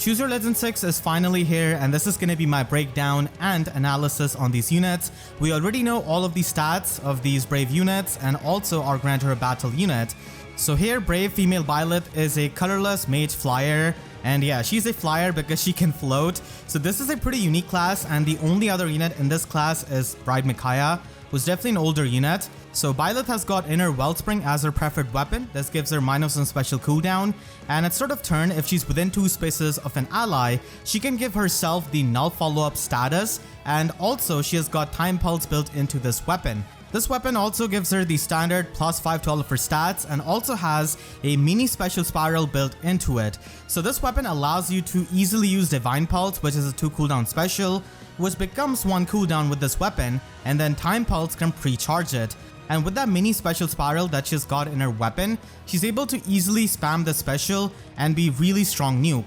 Choose Your Legend 6 is finally here, and this is going to be my breakdown and analysis on these units. We already know all of the stats of these Brave units and also our Grant Her Battle unit. So here, Brave female Byleth is a colorless mage flyer, and yeah, she's a flyer because she can float. So this is a pretty unique class, and the only other unit in this class is Bride Micaiah, who's definitely an older unit. So Byleth has got Inner Wellspring as her preferred weapon. This gives her -1 special cooldown, and at start of turn, if she's within 2 spaces of an ally, she can give herself the null follow-up status, and also she has got Time Pulse built into this weapon. This weapon also gives her the standard +5 to all of her stats and also has a mini special spiral built into it. So this weapon allows you to easily use Divine Pulse, which is a 2 cooldown special, which becomes 1 cooldown with this weapon, and then Time Pulse can pre-charge it. And with that mini special spiral that she's got in her weapon, she's able to easily spam the special and be really strong nuke.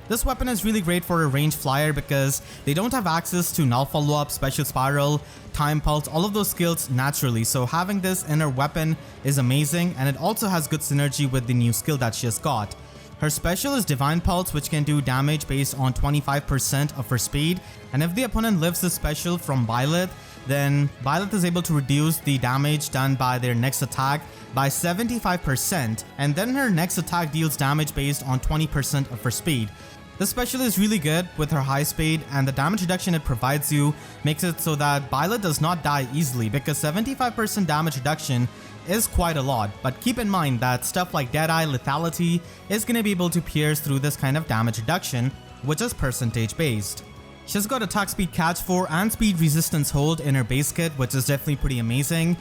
This weapon is really great for a ranged flyer because they don't have access to null follow-up, special spiral, time pulse, all of those skills naturally. So having this in her weapon is amazing, and it also has good synergy with the new skill that she has got. Her special is Divine Pulse, which can do damage based on 25% of her speed, and if the opponent lives this special from Byleth, then Byleth is able to reduce the damage done by their next attack by 75%, and then her next attack deals damage based on 20% of her speed. This special is really good with her high speed, and the damage reduction it provides you makes it so that Byleth does not die easily, because 75% damage reduction is quite a lot. But keep in mind that stuff like Deadeye lethality is going to be able to pierce through this kind of damage reduction, which is percentage based. She's got attack speed catch 4 and speed resistance hold in her base kit, which is definitely pretty amazing.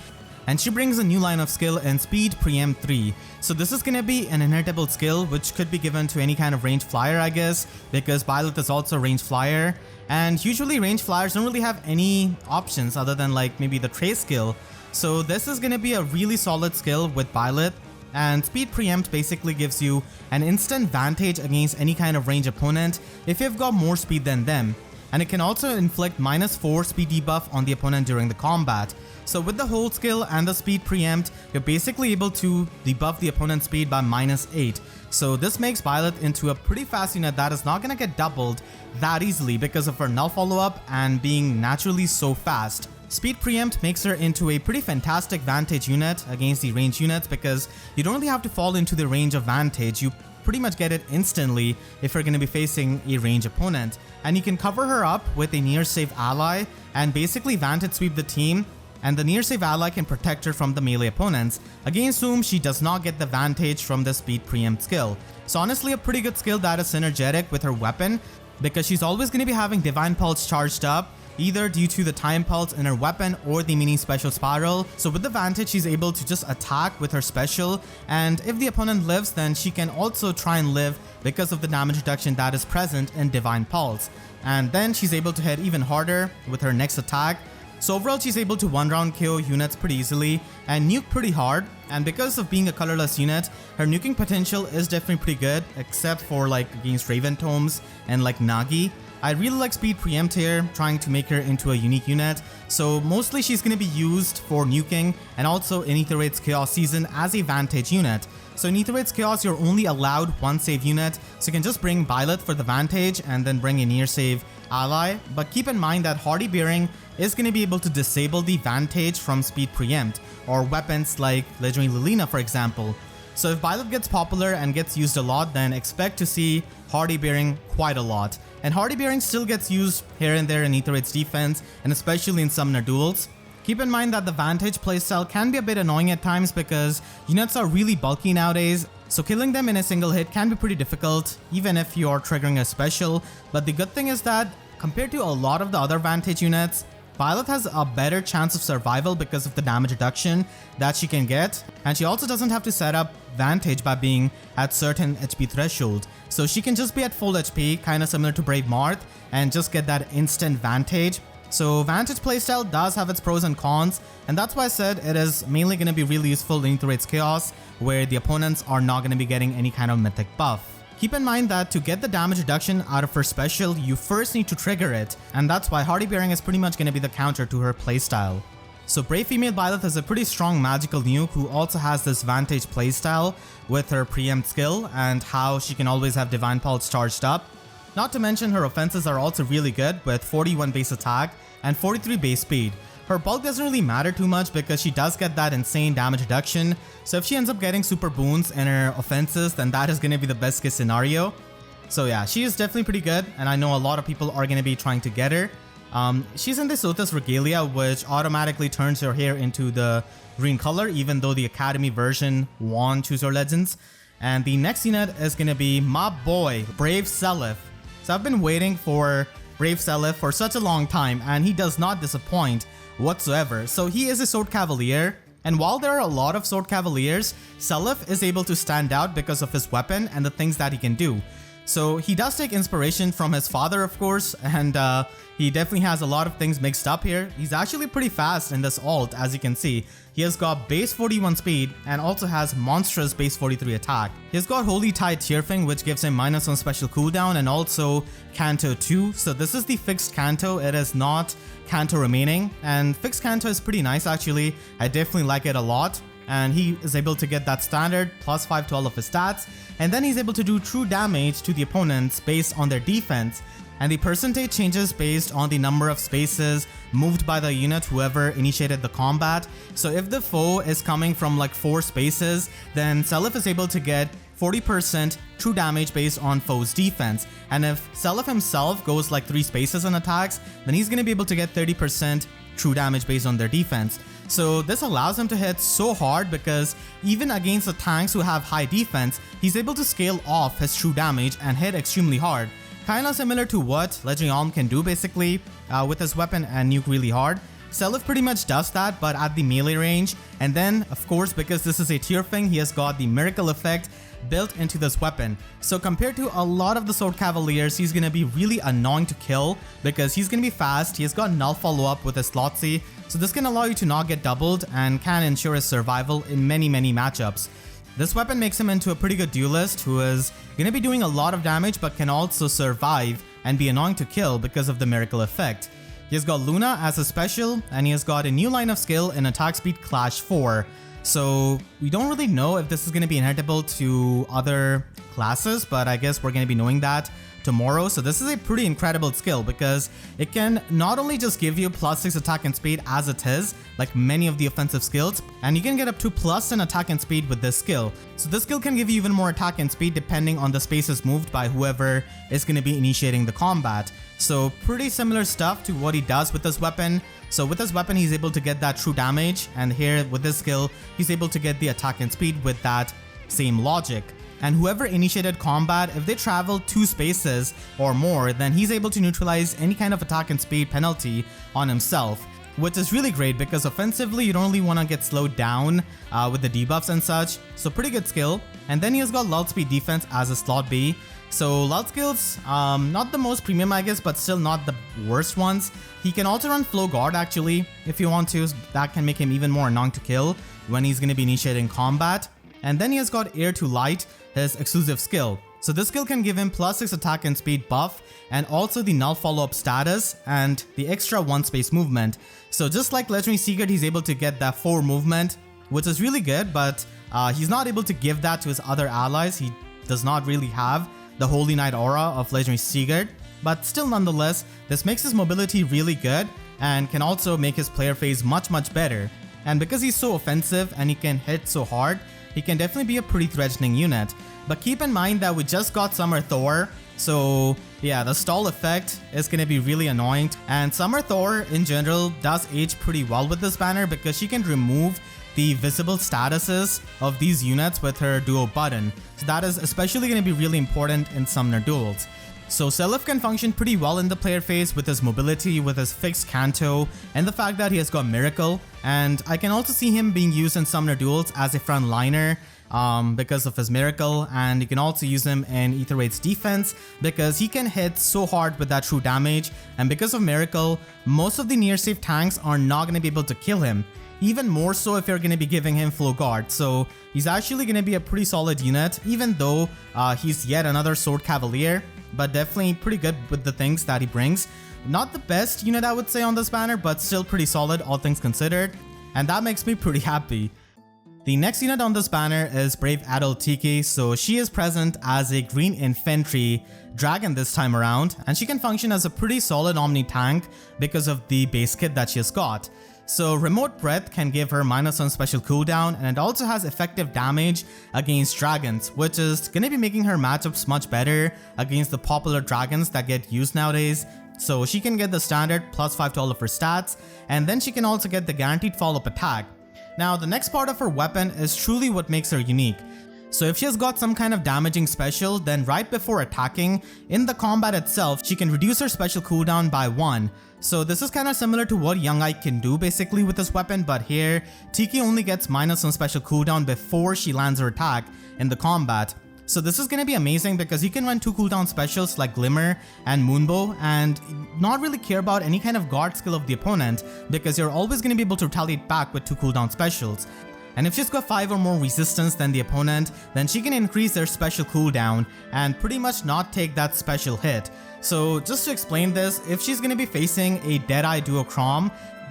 And she brings a new line of skill in Speed Preempt 3. So this is going to be an inheritable skill which could be given to any kind of ranged flyer, I guess, because Byleth is also a ranged flyer. And usually ranged flyers don't really have any options other than like maybe the trace skill. So this is going to be a really solid skill with Byleth. And Speed Preempt basically gives you an instant Vantage against any kind of range opponent if you've got more speed than them. And it can also inflict -4 speed debuff on the opponent during the combat. So with the hold skill and the speed preempt, you're basically able to debuff the opponent's speed by -8. So this makes Byleth into a pretty fast unit that is not going to get doubled that easily because of her null follow-up and being naturally so fast. Speed Preempt makes her into a pretty fantastic Vantage unit against the range units because you don't really have to fall into the range of Vantage. You pretty much get it instantly if you're going to be facing a range opponent. And you can cover her up with a near safe ally and basically Vantage sweep the team, and the near safe ally can protect her from the melee opponents, against whom she does not get the Vantage from the Speed Preempt skill. So honestly a pretty good skill that is synergetic with her weapon because she's always going to be having Divine Pulse charged up, either due to the Time Pulse in her weapon or the mini special spiral. So with the Vantage, she's able to just attack with her special, and if the opponent lives, then she can also try and live because of the damage reduction that is present in Divine Pulse. And then she's able to hit even harder with her next attack. So overall, she's able to one-round KO units pretty easily and nuke pretty hard. And because of being a colorless unit, her nuking potential is definitely pretty good, except for like against Raven Tomes and like Nagi. I really like Speed Preempt here, trying to make her into a unique unit. So mostly she's going to be used for nuking and also in Aether Raids Chaos Season as a Vantage unit. So in Aether Raids Chaos, you're only allowed 1 save unit, so you can just bring Byleth for the Vantage and then bring a near save ally. But keep in mind that Hardy Bearing is going to be able to disable the Vantage from Speed Preempt, or weapons like Legendary Lilina for example. So if Byleth gets popular and gets used a lot, then expect to see Hardy Bearing quite a lot. And Hardy Bearing still gets used here and there in Aether Raids defense, and especially in Summoner Duels. Keep in mind that the Vantage playstyle can be a bit annoying at times because units are really bulky nowadays, so killing them in a single hit can be pretty difficult, even if you are triggering a special. But the good thing is that, compared to a lot of the other Vantage units, Byleth has a better chance of survival because of the damage reduction that she can get, and she also doesn't have to set up Vantage by being at certain HP threshold. So she can just be at full HP, kinda similar to Brave Marth, and just get that instant Vantage. So Vantage playstyle does have its pros and cons, and that's why I said it is mainly going to be really useful in Aether Raids Chaos, where the opponents are not going to be getting any kind of mythic buff. Keep in mind that to get the damage reduction out of her special, you first need to trigger it, and that's why Hardy Bearing is pretty much going to be the counter to her playstyle. So Brave female Byleth is a pretty strong magical nuke who also has this Vantage playstyle with her preempt skill and how she can always have Divine Pulse charged up. Not to mention her offenses are also really good with 41 base attack and 43 base speed. Her bulk doesn't really matter too much because she does get that insane damage reduction, so if she ends up getting super boons in her offenses, then that is going to be the best case scenario. So yeah, she is definitely pretty good, and I know a lot of people are going to be trying to get her. She's in the Sothis Regalia, which automatically turns her hair into the green color, even though the Academy version won Choose Your Legends. And the next unit is going to be my boy, Brave Seliph. So I've been waiting for Brave Seliph for such a long time, and he does not disappoint whatsoever. So he is a Sword Cavalier, and while there are a lot of Sword Cavaliers, Seliph is able to stand out because of his weapon and the things that he can do. So he does take inspiration from his father, of course, and he definitely has a lot of things mixed up here. He's actually pretty fast in this alt, as you can see. He has got base 41 speed and also has monstrous base 43 attack. He's got Holy Tide Tearfing, which gives him -1 special cooldown, and also Canto 2. So this is the fixed Canto, it is not Canto remaining, and fixed Canto is pretty nice actually. I definitely like it a lot. And he is able to get that standard +5 to all of his stats, and then he's able to do true damage to the opponents based on their defense, and the percentage changes based on the number of spaces moved by the unit whoever initiated the combat. So if the foe is coming from like 4 spaces, then Seliph is able to get 40% true damage based on foe's defense, and if Seliph himself goes like 3 spaces and attacks, then he's going to be able to get 30% true damage based on their defense. So this allows him to hit so hard because even against the tanks who have high defense, he's able to scale off his true damage and hit extremely hard. Kinda similar to what Legendary Alm can do basically with his weapon and nuke really hard. Seliph pretty much does that, but at the melee range, and then of course because this is a Tearfing, he has got the miracle effect built into this weapon. So compared to a lot of the Sword Cavaliers, he's gonna be really annoying to kill because he's gonna be fast, he has got null follow-up with his Slotsy, so this can allow you to not get doubled and can ensure his survival in many matchups. This weapon makes him into a pretty good duelist who is gonna be doing a lot of damage but can also survive and be annoying to kill because of the miracle effect. He has got Luna as a special, and he has got a new line of skill in Attack Speed Clash 4. So we don't really know if this is going to be inheritable to other classes, but I guess we're going to be knowing that tomorrow. So this is a pretty incredible skill because it can not only just give you +6 attack and speed as it is, like many of the offensive skills, and you can get up to +10 attack and speed with this skill. So this skill can give you even more attack and speed depending on the spaces moved by whoever is going to be initiating the combat. So pretty similar stuff to what he does with this weapon. So with this weapon, he's able to get that true damage, and here with this skill, he's able to get the attack and speed with that same logic. And whoever initiated combat, if they travel 2 spaces or more, then he's able to neutralize any kind of attack and speed penalty on himself, which is really great because offensively, you don't really want to get slowed down with the debuffs and such. So pretty good skill. And then he has got Lull Speed Defense as a slot B. So Lull skills, not the most premium I guess, but still not the worst ones. He can also run Flow Guard actually, if you want to. That can make him even more annoying to kill when he's going to be initiating combat. And then he has got Air to Light, his exclusive skill. So this skill can give him +6 attack and speed buff, and also the null follow-up status and the extra 1 space movement. So just like Legendary Secret, he's able to get that 4 movement, which is really good, but he's not able to give that to his other allies. He does not really have the Holy Knight aura of Legendary Sigurd, but still nonetheless, this makes his mobility really good and can also make his player phase much better. And because he's so offensive and he can hit so hard, he can definitely be a pretty threatening unit. But keep in mind that we just got Summer Thor, so yeah, the stall effect is going to be really annoying. And Summer Thor in general does age pretty well with this banner because she can remove the visible statuses of these units with her duo button. So that is especially going to be really important in Summoner duels. So Seliph can function pretty well in the player phase with his mobility, with his fixed Canto, and the fact that he has got Miracle. And I can also see him being used in Summoner duels as a front liner because of his Miracle, and you can also use him in Aether Raids defense because he can hit so hard with that true damage, and because of Miracle, most of the near safe tanks are not going to be able to kill him. Even more so if you're going to be giving him Flow Guard. So he's actually going to be a pretty solid unit, even though he's yet another Sword Cavalier, but definitely pretty good with the things that he brings. Not the best unit I would say on this banner, but still pretty solid all things considered, and that makes me pretty happy. The next unit on this banner is Brave Adult Tiki, so she is present as a green infantry dragon this time around, and she can function as a pretty solid omni tank because of the base kit that she has got. So Remote Breath can give her -1 special cooldown, and it also has effective damage against dragons, which is going to be making her matchups much better against the popular dragons that get used nowadays. So she can get the standard +5 to all of her stats, and then she can also get the guaranteed follow-up attack. Now the next part of her weapon is truly what makes her unique. So if she has got some kind of damaging special, then right before attacking, in the combat itself, she can reduce her special cooldown by 1. So this is kind of similar to what Young Ike can do basically with this weapon, but here, Tiki only gets -1 special cooldown before she lands her attack in the combat. So this is going to be amazing because you can run 2 cooldown specials like Glimmer and Moonbow and not really care about any kind of guard skill of the opponent because you're always going to be able to retaliate back with 2 cooldown specials. And if she's got 5 or more resistance than the opponent, then she can increase their special cooldown and pretty much not take that special hit. So just to explain this, if she's going to be facing a Deadeye Duo Chrom,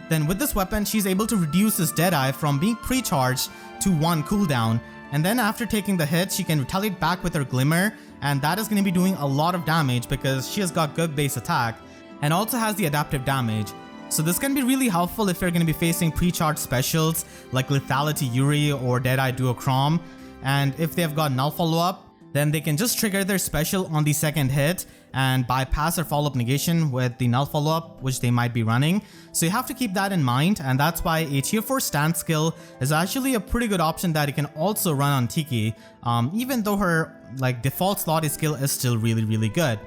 then with this weapon she's able to reduce this Deadeye from being precharged to 1 cooldown. And then after taking the hit, she can retaliate back with her Glimmer, and that is going to be doing a lot of damage because she has got good base attack and also has the adaptive damage. So this can be really helpful if you're going to be facing pre-charged specials like Lethality Yuri or Deadeye Duo Chrom, and if they've got null follow-up, then they can just trigger their special on the second hit and bypass their follow-up negation with the null follow-up which they might be running. So you have to keep that in mind, and that's why a tier 4 stance skill is actually a pretty good option that you can also run on Tiki, even though her default slotty skill is still really good.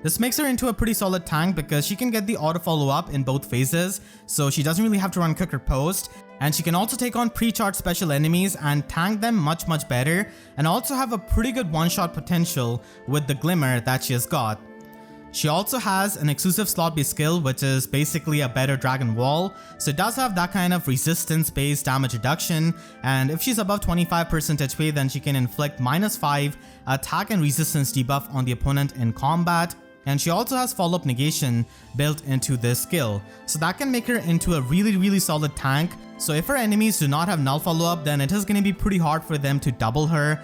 This makes her into a pretty solid tank because she can get the auto follow-up in both phases, so she doesn't really have to run Cooker Post, and she can also take on pre-charged special enemies and tank them much better, and also have a pretty good one-shot potential with the Glimmer that she has got. She also has an exclusive slot-based skill which is basically a better Dragon Wall, so it does have that kind of resistance-based damage reduction, and if she's above 25% HP then she can inflict -5 attack and resistance debuff on the opponent in combat. And she also has follow-up negation built into this skill, so that can make her into a really solid tank. So if her enemies do not have null follow-up, then it is going to be pretty hard for them to double her,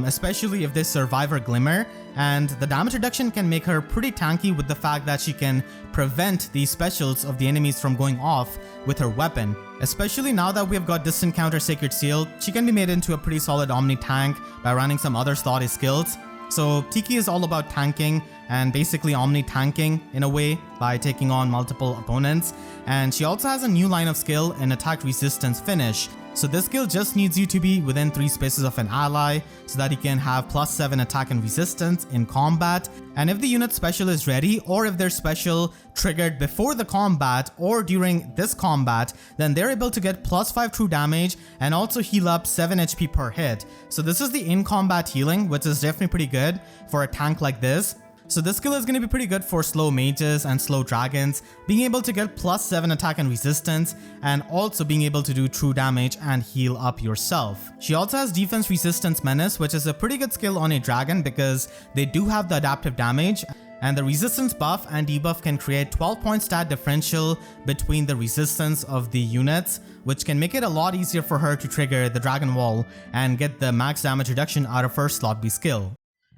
especially if they survive her Glimmer, and the damage reduction can make her pretty tanky with the fact that she can prevent the specials of the enemies from going off with her weapon. Especially now that we have got Distant Counter Sacred Seal, she can be made into a pretty solid Omni tank by running some other slotty skills. So Tiki is all about tanking and basically omni tanking in a way by taking on multiple opponents, and she also has a new line of skill in attack resistance finish. So this skill just needs you to be within 3 spaces of an ally so that you can have +7 attack and resistance in combat, and if the unit special is ready or if their special triggered before the combat or during this combat, then they're able to get +5 true damage and also heal up 7 HP per hit. So this is the in-combat healing, which is definitely pretty good for a tank like this. So this skill is going to be pretty good for slow mages and slow dragons, being able to get +7 attack and resistance, and also being able to do true damage and heal up yourself. She also has defense resistance menace, which is a pretty good skill on a dragon because they do have the adaptive damage, and the resistance buff and debuff can create 12-point stat differential between the resistance of the units, which can make it a lot easier for her to trigger the Dragon Wall and get the max damage reduction out of her slot B skill.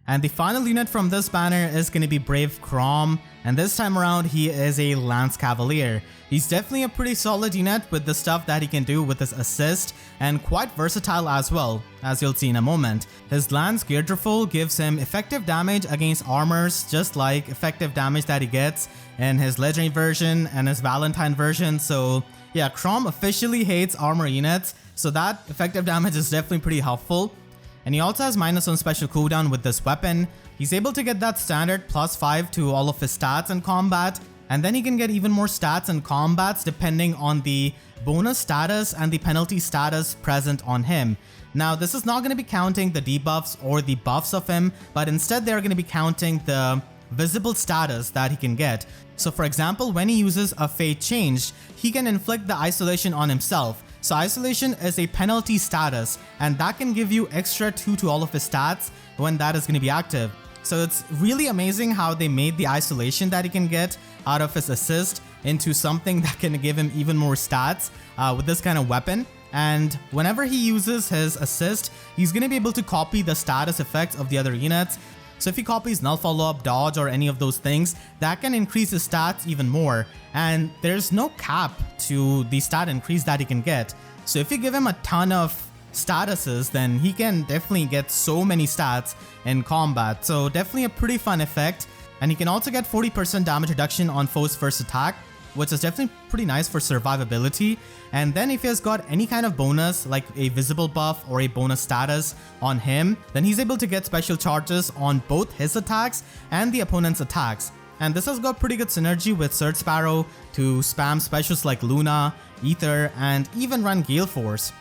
And the final unit from this banner is going to be Brave Chrom, and this time around he is a Lance Cavalier. He's definitely a pretty solid unit with the stuff that he can do with his assist, and quite versatile as well, as you'll see in a moment. His Lance Geardrifle gives him effective damage against armors, just like effective damage that he gets in his Legendary version and his Valentine version. So yeah, Chrom officially hates armor units, so that effective damage is definitely pretty helpful. And he also has -1 special cooldown with this weapon. He's able to get that standard +5 to all of his stats in combat, and then he can get even more stats in combats depending on the bonus status and the penalty status present on him. Now this is not going to be counting the debuffs or the buffs of him, but instead they're going to be counting the visible status that he can get. So for example, when he uses a Fate Changed, he can inflict the isolation on himself. So isolation is a penalty status, and that can give you extra 2 to all of his stats when that is going to be active. So it's really amazing how they made the isolation that he can get out of his assist into something that can give him even more stats with this kind of weapon. And whenever he uses his assist, he's going to be able to copy the status effects of the other units. So if he copies null follow-up, dodge, or any of those things, that can increase his stats even more. And there's no cap to the stat increase that he can get. So if you give him a ton of statuses, then he can definitely get so many stats in combat. So definitely a pretty fun effect. And he can also get 40% damage reduction on foe's first attack, which is definitely pretty nice for survivability. And then if he has got any kind of bonus, like a visible buff or a bonus status on him, then he's able to get special charges on both his attacks and the opponent's attacks. And this has got pretty good synergy with Surge Sparrow to spam specials like Luna, Aether, and even run Gale Force.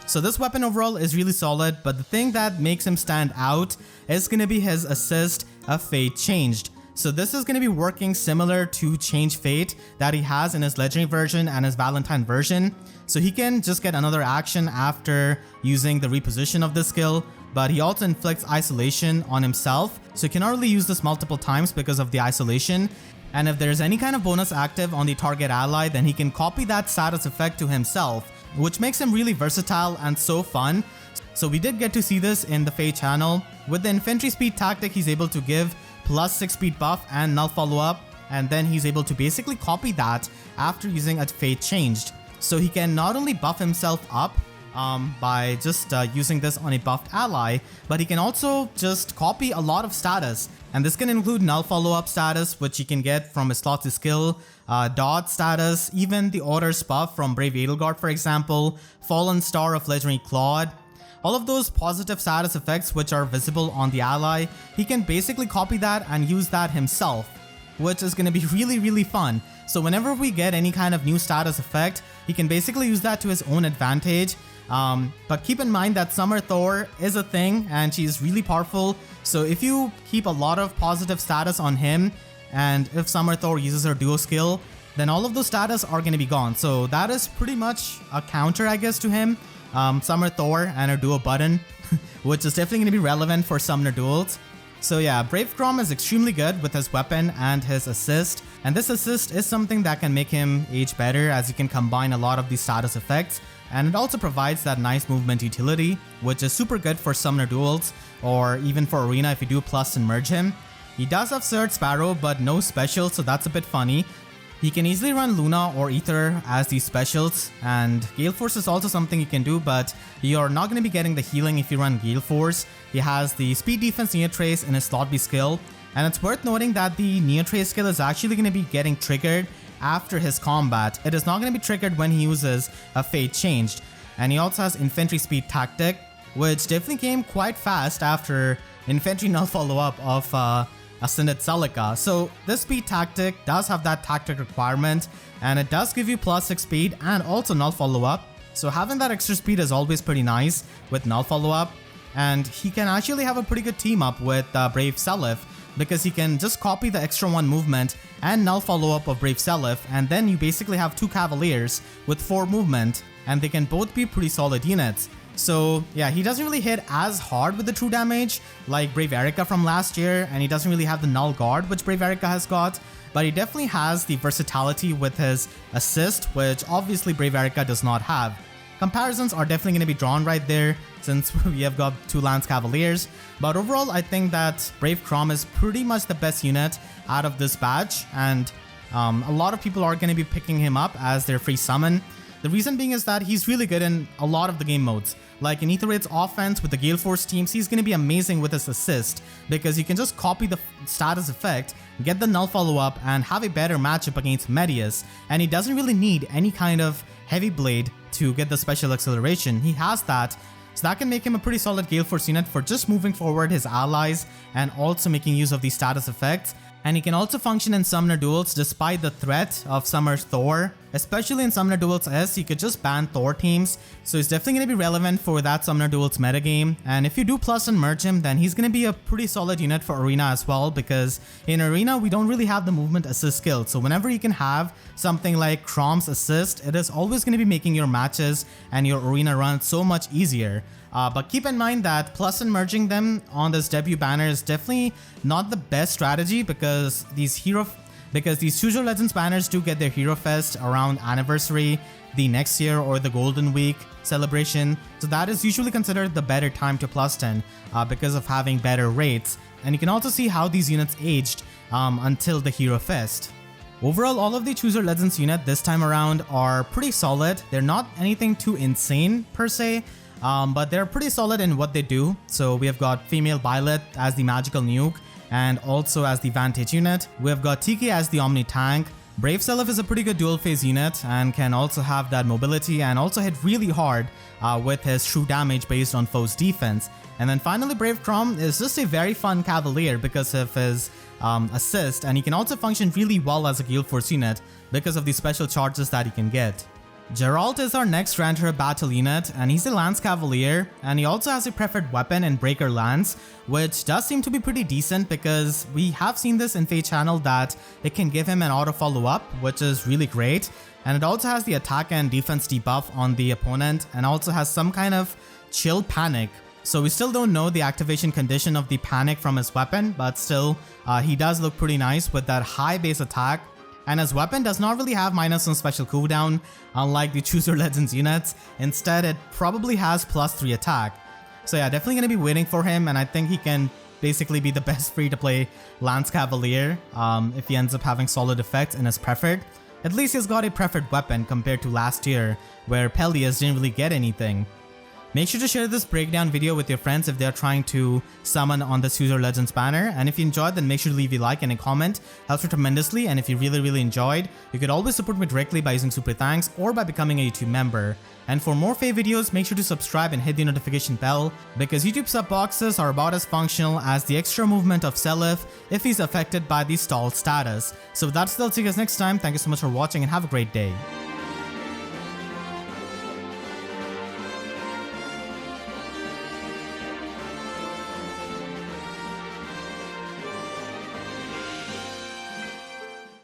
So this weapon overall is really solid, but the thing that makes him stand out is going to be his assist of Fate Changed. So this is going to be working similar to Change Fate that he has in his Legendary version and his Valentine version. So he can just get another action after using the reposition of this skill, but he also inflicts isolation on himself. So he cannot really use this multiple times because of the isolation. And if there's any kind of bonus active on the target ally, then he can copy that status effect to himself, which makes him really versatile and so fun. So we did get to see this in the Fate channel. With the infantry speed tactic, he's able to give plus 6 speed buff and null follow-up, and then he's able to basically copy that after using a Fate Changed. So he can not only buff himself up by just using this on a buffed ally, but he can also just copy a lot of status. And this can include null follow-up status, which he can get from his slot to skill, dodge status, even the orders buff from Brave Edelgard, for example, Fallen Star of Legendary Claude. All of those positive status effects which are visible on the ally, he can basically copy that and use that himself, which is going to be really fun. So whenever we get any kind of new status effect, he can basically use that to his own advantage. But keep in mind that Summer Thor is a thing and she's really powerful. So if you keep a lot of positive status on him, and if Summer Thor uses her duo skill, then all of those status are going to be gone. So that is pretty much a counter, I guess, to him. Summer Thor and her duo button, which is definitely going to be relevant for Summoner Duels. So yeah, Brave Chrom is extremely good with his weapon and his assist, and this assist is something that can make him age better as he can combine a lot of these status effects, and it also provides that nice movement utility, which is super good for Summoner Duels or even for Arena if you do plus and merge him. He does have Surge Sparrow but no special, so that's a bit funny. He can easily run Luna or Aether as these specials, and Gale Force is also something you can do, but you're not going to be getting the healing if you run Gale Force. He has the Speed Defense Neotrace in his Slot B skill, and it's worth noting that the Neotrace skill is actually going to be getting triggered after his combat. It is not going to be triggered when he uses a Fate Changed. And he also has Infantry Speed Tactic, which definitely came quite fast after Infantry Null Follow-Up of Ascended Celica. So this speed tactic does have that tactic requirement, and it does give you plus 6 speed and also null follow-up. So having that extra speed is always pretty nice with null follow-up, and he can actually have a pretty good team up with Brave Seliph, because he can just copy the extra 1 movement and null follow-up of Brave Seliph, and then you basically have 2 cavaliers with 4 movement, and they can both be pretty solid units. So yeah, he doesn't really hit as hard with the true damage like Brave Erica from last year, and he doesn't really have the null guard which Brave Erica has got, but he definitely has the versatility with his assist, which obviously Brave Erica does not have. Comparisons are definitely going to be drawn right there since we have got 2 Lance Cavaliers, but overall I think that Brave Chrom is pretty much the best unit out of this batch, and a lot of people are going to be picking him up as their free summon. The reason being is that he's really good in a lot of the game modes. Like in Aether Raids offense with the Gale Force teams, he's going to be amazing with his assist, because you can just copy the status effect, get the null follow-up, and have a better matchup against Medius. And he doesn't really need any kind of heavy blade to get the special acceleration. He has that, so that can make him a pretty solid Gale Force unit for just moving forward his allies and also making use of these status effects. And he can also function in Summoner Duels despite the threat of Summer Thor. Especially in Summoner Duels S, you could just ban Thor teams, so he's definitely going to be relevant for that Summoner Duels metagame. And if you do plus and merge him, then he's going to be a pretty solid unit for Arena as well, because in Arena we don't really have the movement assist skill, so whenever you can have something like Chrom's assist, it is always going to be making your matches and your Arena run so much easier. But keep in mind that plus and merging them on this debut banner is definitely not the best strategy, because these Choose Your Legends banners do get their Hero Fest around anniversary, the next year or the Golden Week celebration. So that is usually considered the better time to plus 10 because of having better rates. And you can also see how these units aged until the Hero Fest. Overall, all of the Chooser Legends unit this time around are pretty solid. They're not anything too insane per se, but they're pretty solid in what they do. So we have got female Byleth as the magical nuke and also as the Vantage unit. We have got Tiki as the omnitank. Brave Seliph is a pretty good dual phase unit and can also have that mobility and also hit really hard with his true damage based on foe's defense. And then finally, Brave Chrom is just a very fun cavalier because of his assist, and he can also function really well as a Gale Force unit because of the special charges that he can get. Jeralt is our next Grandeur battle unit, and he's a Lance Cavalier, and he also has a preferred weapon in Breaker Lance, which does seem to be pretty decent because we have seen this in FEH channel that it can give him an auto follow-up, which is really great. And it also has the attack and defense debuff on the opponent, and also has some kind of chill panic. So we still don't know the activation condition of the panic from his weapon, but still he does look pretty nice with that high base attack. And his weapon does not really have -1 special cooldown, unlike the Chooser Legends units. Instead, it probably has +3 attack. So yeah, definitely going to be waiting for him, and I think he can basically be the best free-to-play Lance Cavalier if he ends up having solid effects in his preferred. At least he's got a preferred weapon compared to last year, where Peleus didn't really get anything. Make sure to share this breakdown video with your friends if they're trying to summon on the Chooser Legends banner, and if you enjoyed, then make sure to leave a like and a comment. Helps me tremendously, and if you really enjoyed, you could always support me directly by using super thanks or by becoming a YouTube member. And for more FEH videos, make sure to subscribe and hit the notification bell, because YouTube sub boxes are about as functional as the extra movement of Seliph if he's affected by the stall status. So with that, I'll see you guys next time. Thank you so much for watching and have a great day.